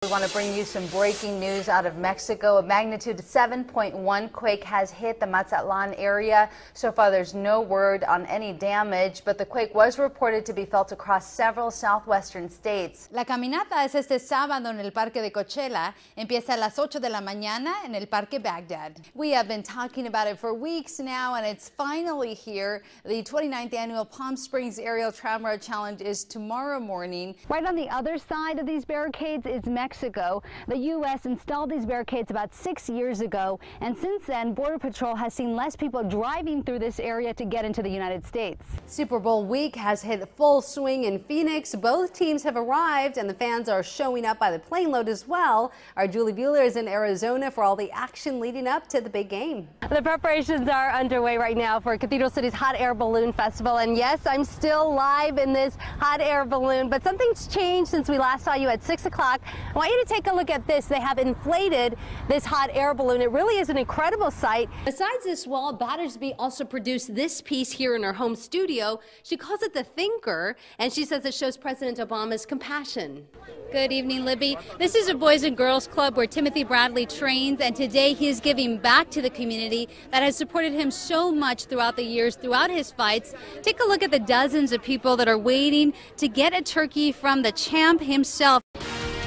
We want to bring you some breaking news out of Mexico. A magnitude 7.1 quake has hit the Mazatlan area. So far, there's no word on any damage, but the quake was reported to be felt across several southwestern states. La caminata es este sábado en el Parque de Coachella. Empieza a las 8 de la mañana en el Parque Baghdad. We have been talking about it for weeks now, and it's finally here. The 29th annual Palm Springs Aerial Tramride Challenge is tomorrow morning. Right on the other side of these barricades is Mexico. The U.S. installed these barricades about 6 years ago, and since then, Border Patrol has seen less people driving through this area to get into the United States. Super Bowl week has hit full swing in Phoenix. Both teams have arrived, and the fans are showing up by the plane load as well. Our Julie Bueller is in Arizona for all the action leading up to the big game. The preparations are underway right now for Cathedral City's Hot Air Balloon Festival, and yes, I'm still live in this hot air balloon, but something's changed since we last saw you at 6 o'clock. I want you to take a look at this. They have inflated this hot air balloon. It really is an incredible sight. Besides this wall, Battersby also produced this piece here in her home studio. She calls it the Thinker, and she says it shows President Obama's compassion. Good evening, Libby. This is a Boys and Girls Club where Timothy Bradley trains, and today he is giving back to the community that has supported him so much throughout the years, throughout his fights. Take a look at the dozens of people that are waiting to get a turkey from the champ himself.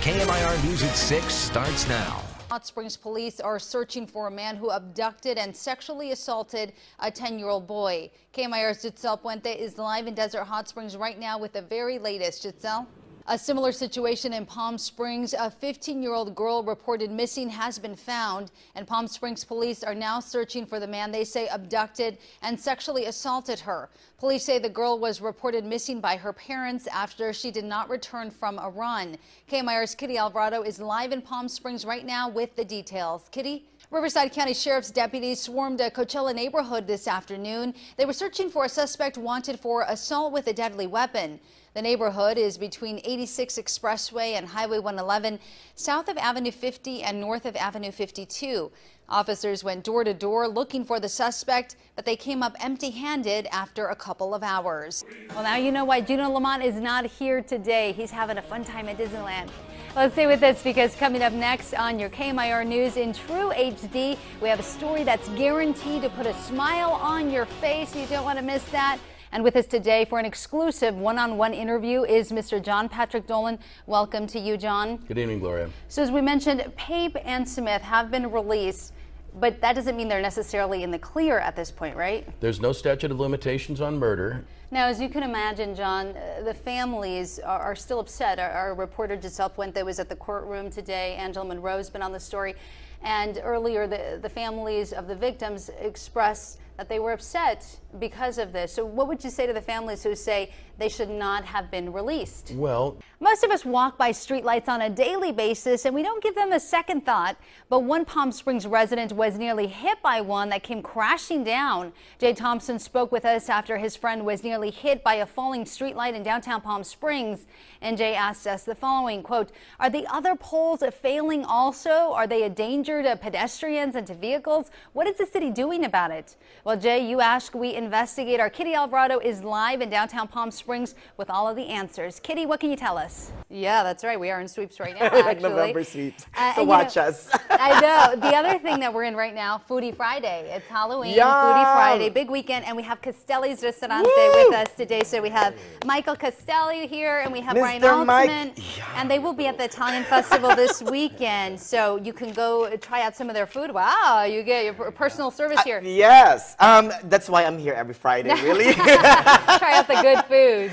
KMIR News at 6 starts now. Hot Springs police are searching for a man who abducted and sexually assaulted a 10-year-old boy. KMIR's Giselle Puente is live in Desert Hot Springs right now with the very latest. Giselle? A similar situation in Palm Springs. A 15-year-old girl reported missing has been found, and Palm Springs police are now searching for the man they say abducted and sexually assaulted her. Police say the girl was reported missing by her parents after she did not return from a run. KMIR's Kitty Alvarado is live in Palm Springs right now with the details. Kitty? Riverside County Sheriff's deputies swarmed a Coachella neighborhood this afternoon. They were searching for a suspect wanted for assault with a deadly weapon. The neighborhood is between 86 Expressway and Highway 111, south of Avenue 50 and north of Avenue 52. Officers went door to door looking for the suspect, but they came up empty-handed after a couple of hours. Well, now you know why Juno Lamont is not here today. He's having a fun time at Disneyland. Let's stay with us because coming up next on your KMIR News in True HD, we have a story that's guaranteed to put a smile on your face. You don't want to miss that. And with us today for an exclusive one-on-one interview is Mr. John Patrick Dolan. Welcome to you, John. Good evening, Gloria. So as we mentioned, Pape and Smith have been released, but that doesn't mean they're necessarily in the clear at this point, right? There's no statute of limitations on murder. Now, as you can imagine, John, the families are still upset. Our reporter Giselle Puente was at the courtroom today. Angela Monroe's been on the story. And earlier, the families of the victims expressed that they were upset because of this. So what would you say to the families who say they should not have been released? Well, most of us walk by streetlights on a daily basis and we don't give them a second thought, but one Palm Springs resident was nearly hit by one that came crashing down. Jay Thompson spoke with us after his friend was nearly hit by a falling streetlight in downtown Palm Springs, and Jay asked us the following, quote, "Are the other poles failing also? Are they a danger to pedestrians and to vehicles? What is the city doing about it?" Well, Jay, you ask, we investigate. Our Kitty Alvarado is live in downtown Palm Springs with all of the answers. Kitty, what can you tell us? Yeah, that's right. We are in sweeps right now, actually. Like November sweeps. So watch us. I know. The other thing that we're in right now, Foodie Friday. It's Halloween, Yum. Foodie Friday, big weekend, and we have Castelli's Restaurante with us today. So we have Michael Castelli here, and we have Brian Altman, and they will be at the Italian Festival this weekend. So you can go try out some of their food. Wow, you get your personal service here. Yes. That's why I'm here every Friday, really. Try out the good food.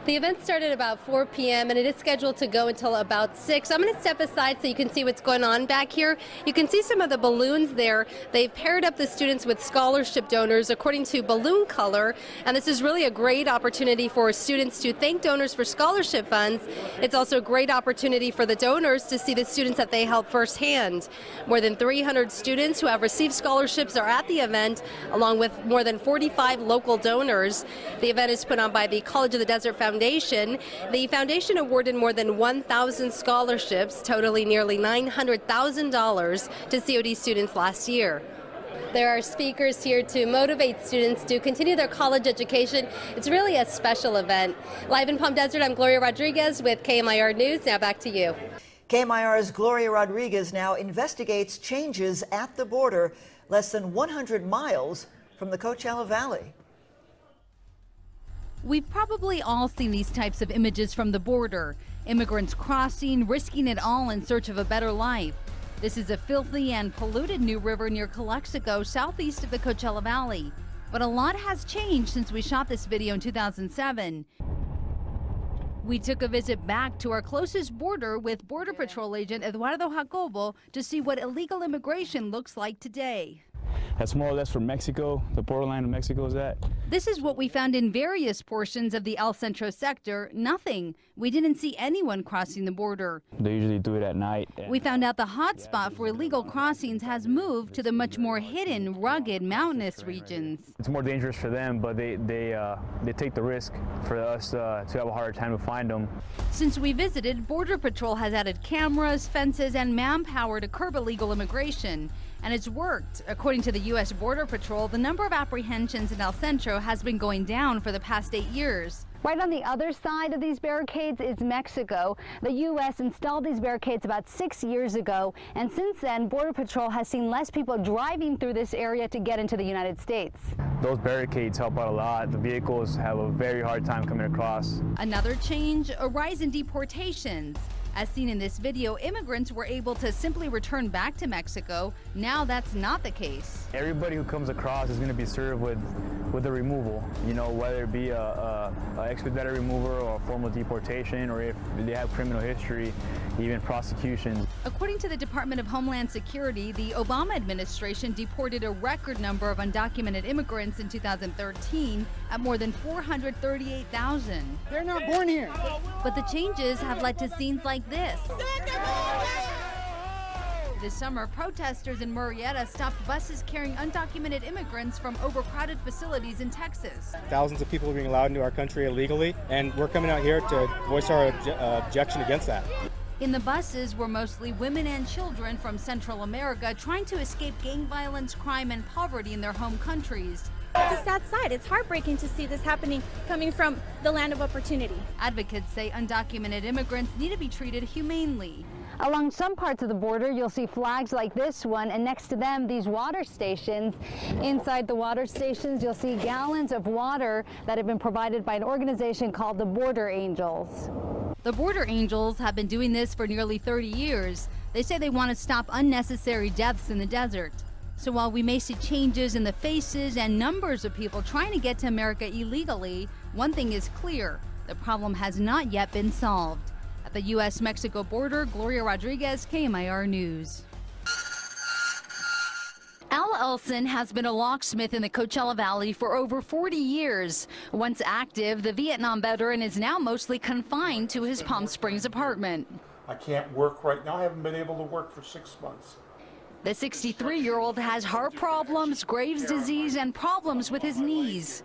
The event started about 4 p.m. and it is scheduled to go until about 6. I'm going to step aside so you can see what's going on back here. You can see some of the balloons there. They've paired up the students with scholarship donors according to balloon color, and this is really a great opportunity for students to thank donors for scholarship funds. It's also a great opportunity for the donors to see the students that they help firsthand. More than 300 students who have received scholarships are at the event, along with more than 45 local donors. The event is put on by the College of the Desert Foundation. The foundation awarded more than 1,000 scholarships, totaling nearly $900,000 to COD students last year. There are speakers here to motivate students to continue their college education. It's really a special event. Live in Palm Desert, I'm Gloria Rodriguez with KMIR News. Now back to you. KMIR's Gloria Rodriguez now investigates changes at the border less than 100 miles from the Coachella Valley. We've probably all seen these types of images from the border. Immigrants crossing, risking it all in search of a better life. This is a filthy and polluted new river near Calexico, southeast of the Coachella Valley. But a lot has changed since we shot this video in 2007. We took a visit back to our closest border with Border Patrol agent Eduardo Jacobo to see what illegal immigration looks like today. That's more or less where Mexico, the borderline of Mexico is at. This is what we found in various portions of the El Centro sector. Nothing. We didn't see anyone crossing the border. They usually do it at night. We found out the hot spot for illegal crossings has moved to the much more hidden, rugged, mountainous regions. It's more dangerous for them, but they take the risk for us to have a harder time to find them. Since we visited, Border Patrol has added cameras, fences, and manpower to curb illegal immigration. And it's worked. According to the U.S. Border Patrol, the number of apprehensions in El Centro has been going down for the past 8 years. Right on the other side of these barricades is Mexico. The U.S. installed these barricades about 6 years ago, and since then, Border Patrol has seen less people driving through this area to get into the United States. Those barricades help out a lot. The vehicles have a very hard time coming across. Another change, a rise in deportations. As seen in this video, immigrants were able to simply return back to Mexico. Now that's not the case. Everybody who comes across is going to be served with a removal, you know, whether it be a expedited removal or a formal deportation, or if they have criminal history, even prosecutions. According to the Department of Homeland Security, the Obama administration deported a record number of undocumented immigrants in 2013 at more than 438,000. They're not born here. But the changes have led to scenes like this. This summer, protesters in Murrieta stopped buses carrying undocumented immigrants from overcrowded facilities in Texas. Thousands of people are being allowed into our country illegally, and we're coming out here to voice our objection against that. In the buses were mostly women and children from Central America trying to escape gang violence, crime, and poverty in their home countries. It's a sad sight. It's heartbreaking to see this happening coming from the land of opportunity. Advocates say undocumented immigrants need to be treated humanely. Along some parts of the border, you'll see flags like this one, and next to them, these water stations. Inside the water stations, you'll see gallons of water that have been provided by an organization called the Border Angels. The Border Angels have been doing this for nearly 30 years. They say they want to stop unnecessary deaths in the desert. So while we may see changes in the faces and numbers of people trying to get to America illegally, one thing is clear: the problem has not yet been solved. At the U.S.-Mexico border, Gloria Rodriguez, KMIR News. Al Elson has been a locksmith in the Coachella Valley for over 40 years. Once active, the Vietnam veteran is now mostly confined to his Palm Springs apartment. I can't work right now. I haven't been able to work for 6 months. The 63-year-old has heart problems, Graves' disease, and problems with his knees.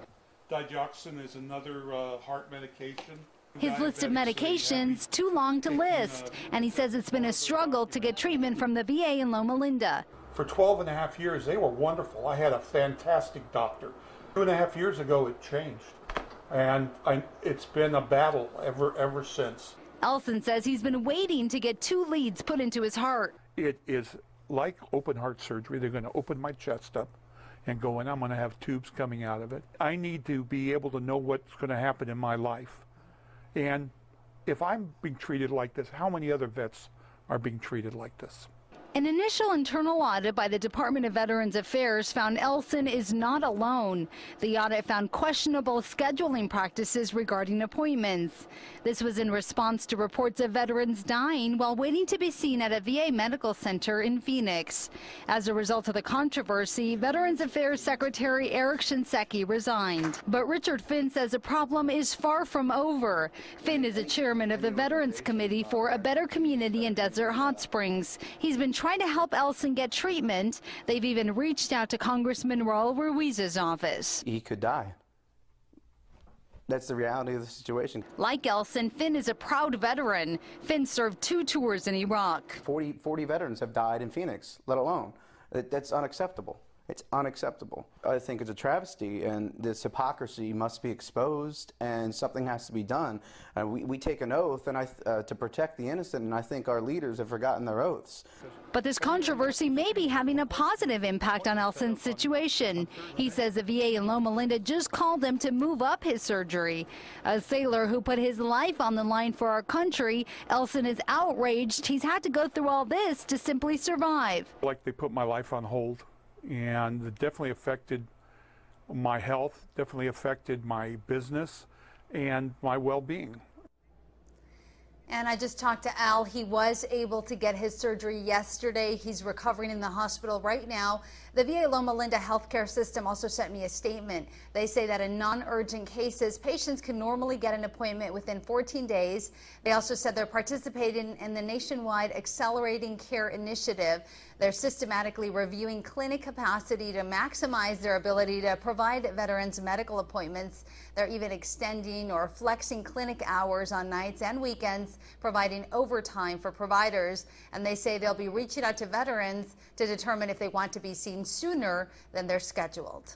Digoxin is another heart medication. His list of medications too long to list, and he says it's been a struggle to get treatment from the VA in Loma Linda. For 12 and a half years, they were wonderful. I had a fantastic doctor. 2.5 years ago, it changed, and it's been a battle ever since. Elson says he's been waiting to get 2 leads put into his heart. It is like open heart surgery. They're going to open my chest up and go in. I'm going to have tubes coming out of it. I need to be able to know what's going to happen in my life. And if I'm being treated like this, how many other vets are being treated like this? An initial internal audit by the Department of Veterans Affairs found Elson is not alone. The audit found questionable scheduling practices regarding appointments. This was in response to reports of veterans dying while waiting to be seen at a VA medical center in Phoenix. As a result of the controversy, Veterans Affairs Secretary Eric Shinseki resigned. But Richard Finn says the problem is far from over. Finn is a chairman of the Veterans Committee for a Better Community in Desert Hot Springs. He's been trying to help Elson get treatment. They've even reached out to Congressman Raul Ruiz's office. He could die. That's the reality of the situation. Like Elson, Finn is a proud veteran. Finn served 2 tours in Iraq. 40 veterans have died in Phoenix, let alone. That's unacceptable. It's unacceptable. I think it's a travesty, and this hypocrisy must be exposed, and something has to be done. We take an oath and to protect the innocent, and I think our leaders have forgotten their oaths. But this controversy may be having a positive impact on Elson's situation. He says the VA in Loma Linda just called him to move up his surgery. A sailor who put his life on the line for our country, Elson is outraged he's had to go through all this to simply survive. Like they put my life on hold, and it definitely affected my health, definitely affected my business and my well-being. And I just talked to Al. He was able to get his surgery yesterday. He's recovering in the hospital right now. The VA Loma Linda healthcare system also sent me a statement. They say that in non-urgent cases, patients can normally get an appointment within 14 days. They also said they're participating in the nationwide Accelerating Care Initiative. They're systematically reviewing clinic capacity to maximize their ability to provide veterans medical appointments. They're even extending or flexing clinic hours on nights and weekends, providing overtime for providers. And they say they'll be reaching out to veterans to determine if they want to be seen sooner than they're scheduled.